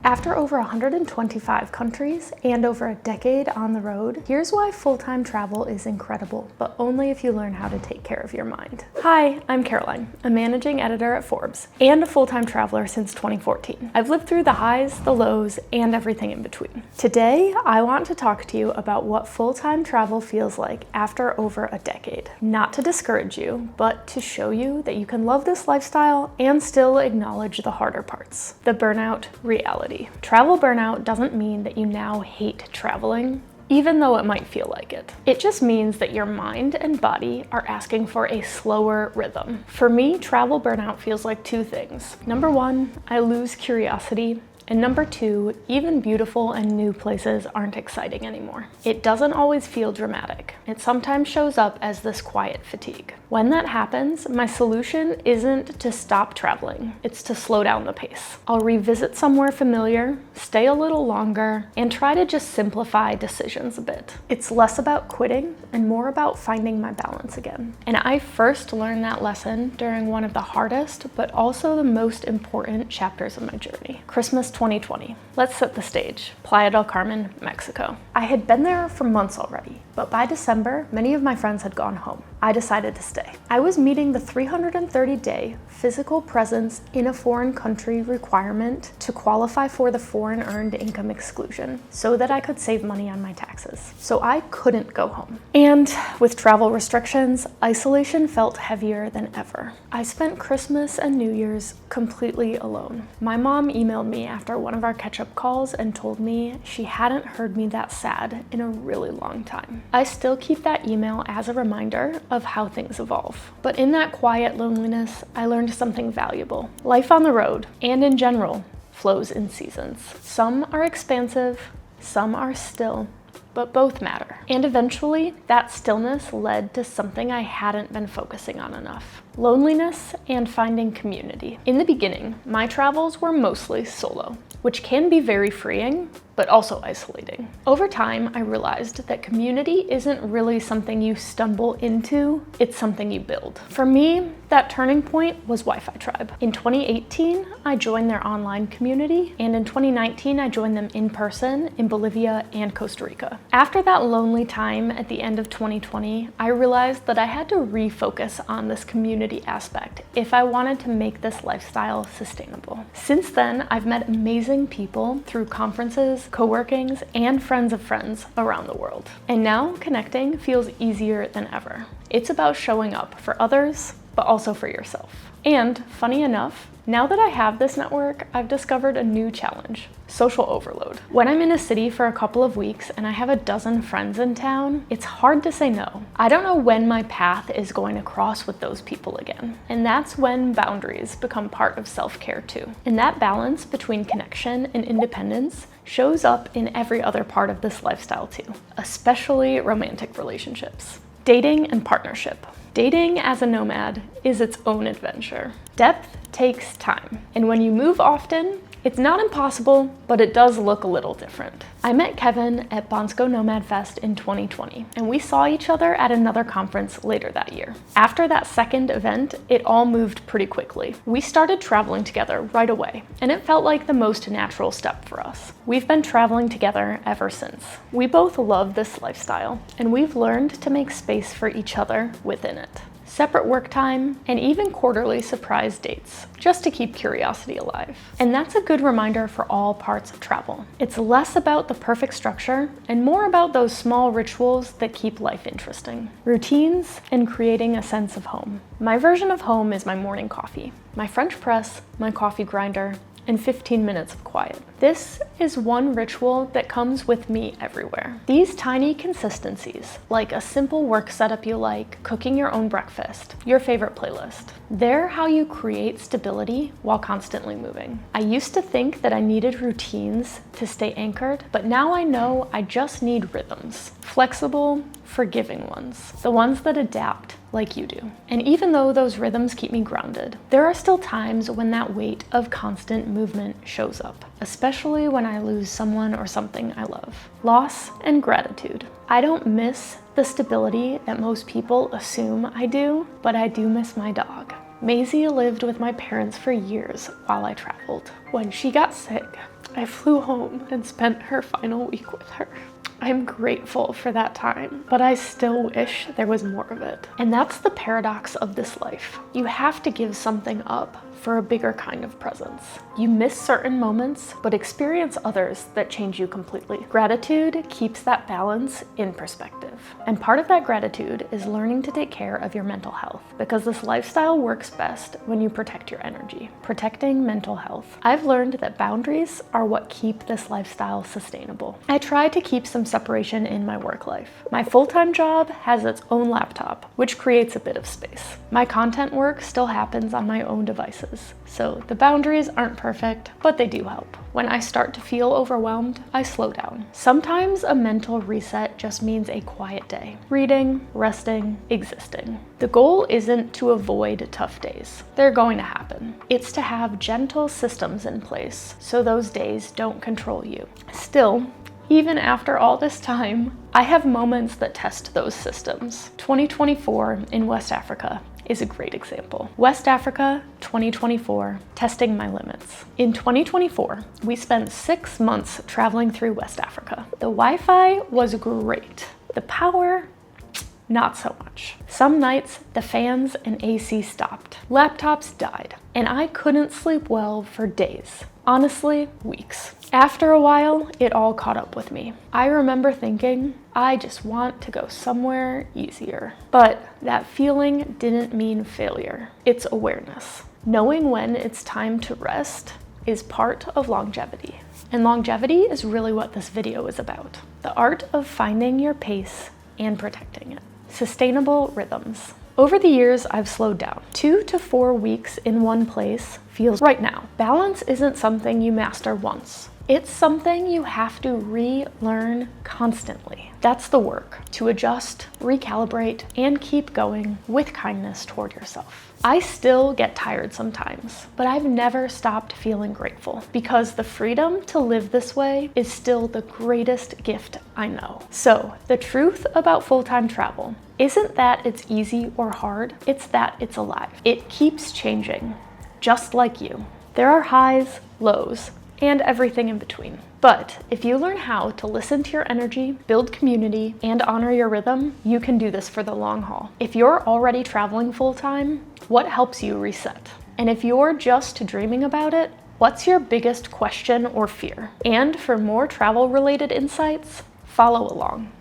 After over 125 countries and over a decade on the road, here's why full-time travel is incredible, but only if you learn how to take care of your mind. Hi, I'm Caroline, a managing editor at Forbes and a full-time traveler since 2014. I've lived through the highs, the lows, and everything in between. Today, I want to talk to you about what full-time travel feels like after over a decade. Not to discourage you, but to show you that you can love this lifestyle and still acknowledge the harder parts, the burnout reality. Travel burnout doesn't mean that you now hate traveling, even though it might feel like it. It just means that your mind and body are asking for a slower rhythm. For me, travel burnout feels like two things. Number one, I lose curiosity. And number two, even beautiful and new places aren't exciting anymore. It doesn't always feel dramatic. It sometimes shows up as this quiet fatigue. When that happens, my solution isn't to stop traveling, it's to slow down the pace. I'll revisit somewhere familiar, stay a little longer, and try to just simplify decisions a bit. It's less about quitting and more about finding my balance again. And I first learned that lesson during one of the hardest, but also the most important chapters of my journey, Christmas 2020. Let's set the stage. Playa del Carmen, Mexico. I had been there for months already, but by December, many of my friends had gone home. I decided to stay. I was meeting the 330-day physical presence in a foreign country requirement to qualify for the foreign earned income exclusion so that I could save money on my taxes. So I couldn't go home. And with travel restrictions, isolation felt heavier than ever. I spent Christmas and New Year's completely alone. My mom emailed me after one of our catch-up calls and told me she hadn't heard me that sad in a really long time. I still keep that email as a reminder of how things evolve. But in that quiet loneliness, I learned something valuable. Life on the road, and in general, flows in seasons. Some are expansive, some are still, but both matter. And eventually, that stillness led to something I hadn't been focusing on enough: loneliness and finding community. In the beginning, my travels were mostly solo, which can be very freeing, but also isolating. Over time, I realized that community isn't really something you stumble into, it's something you build. For me, that turning point was Wi-Fi Tribe. In 2018, I joined their online community, and in 2019, I joined them in person in Bolivia and Costa Rica. After that lonely time at the end of 2020, I realized that I had to refocus on this community aspect if I wanted to make this lifestyle sustainable. Since then, I've met amazing people through conferences, co-workings, and friends of friends around the world. And now connecting feels easier than ever. It's about showing up for others, but also for yourself. And funny enough, now that I have this network, I've discovered a new challenge: social overload. When I'm in a city for a couple of weeks and I have a dozen friends in town, it's hard to say no. I don't know when my path is going to cross with those people again. And that's when boundaries become part of self-care too. And that balance between connection and independence shows up in every other part of this lifestyle too, especially romantic relationships. Dating and partnership. Dating as a nomad is its own adventure. Depth takes time, and when you move often, it's not impossible, but it does look a little different. I met Kevin at Bansko Nomad Fest in 2020, and we saw each other at another conference later that year. After that second event, it all moved pretty quickly. We started traveling together right away, and it felt like the most natural step for us. We've been traveling together ever since. We both love this lifestyle, and we've learned to make space for each other within it. Separate work time, and even quarterly surprise dates, just to keep curiosity alive. And that's a good reminder for all parts of travel. It's less about the perfect structure and more about those small rituals that keep life interesting. Routines and creating a sense of home. My version of home is my morning coffee, my French press, my coffee grinder, and 15 minutes of quiet. This is one ritual that comes with me everywhere. These tiny consistencies, like a simple work setup you like, cooking your own breakfast, your favorite playlist, they're how you create stability while constantly moving. I used to think that I needed routines to stay anchored, but now I know I just need rhythms. Flexible, forgiving ones. The ones that adapt like you do. And even though those rhythms keep me grounded, there are still times when that weight of constant movement shows up, especially when I lose someone or something I love. Loss and gratitude. I don't miss the stability that most people assume I do, but I do miss my dog. Maisie lived with my parents for years while I traveled. When she got sick, I flew home and spent her final week with her. I'm grateful for that time, but I still wish there was more of it. And that's the paradox of this life. You have to give something up for a bigger kind of presence. You miss certain moments, but experience others that change you completely. Gratitude keeps that balance in perspective. And part of that gratitude is learning to take care of your mental health, because this lifestyle works best when you protect your energy. Protecting mental health. I've learned that boundaries are what keep this lifestyle sustainable. I try to keep some separation in my work life. My full-time job has its own laptop, which creates a bit of space. My content work still happens on my own devices, so the boundaries aren't perfect, but they do help. When I start to feel overwhelmed, I slow down. Sometimes a mental reset just means a quiet day. Reading, resting, existing. The goal isn't to avoid tough days. They're going to happen. It's to have gentle systems in place so those days don't control you. Still, even after all this time, I have moments that test those systems. 2024 in West Africa is a great example. West Africa, 2024, testing my limits. In 2024, we spent 6 months traveling through West Africa. The Wi-Fi was great. The power, not so much. Some nights, the fans and AC stopped. Laptops died, and I couldn't sleep well for days. Honestly, weeks. After a while, it all caught up with me. I remember thinking, I just want to go somewhere easier. But that feeling didn't mean failure. It's awareness. Knowing when it's time to rest is part of longevity. And longevity is really what this video is about. The art of finding your pace and protecting it. Sustainable rhythms. Over the years, I've slowed down. 2 to 4 weeks in one place feels right now. Balance isn't something you master once. It's something you have to relearn constantly. That's the work, to adjust, recalibrate, and keep going with kindness toward yourself. I still get tired sometimes, but I've never stopped feeling grateful, because the freedom to live this way is still the greatest gift I know. So, the truth about full-time travel isn't that it's easy or hard, it's that it's alive. It keeps changing, just like you. There are highs, lows, and everything in between. But if you learn how to listen to your energy, build community, and honor your rhythm, you can do this for the long haul. If you're already traveling full-time, what helps you reset? And if you're just dreaming about it, what's your biggest question or fear? And for more travel-related insights, follow along.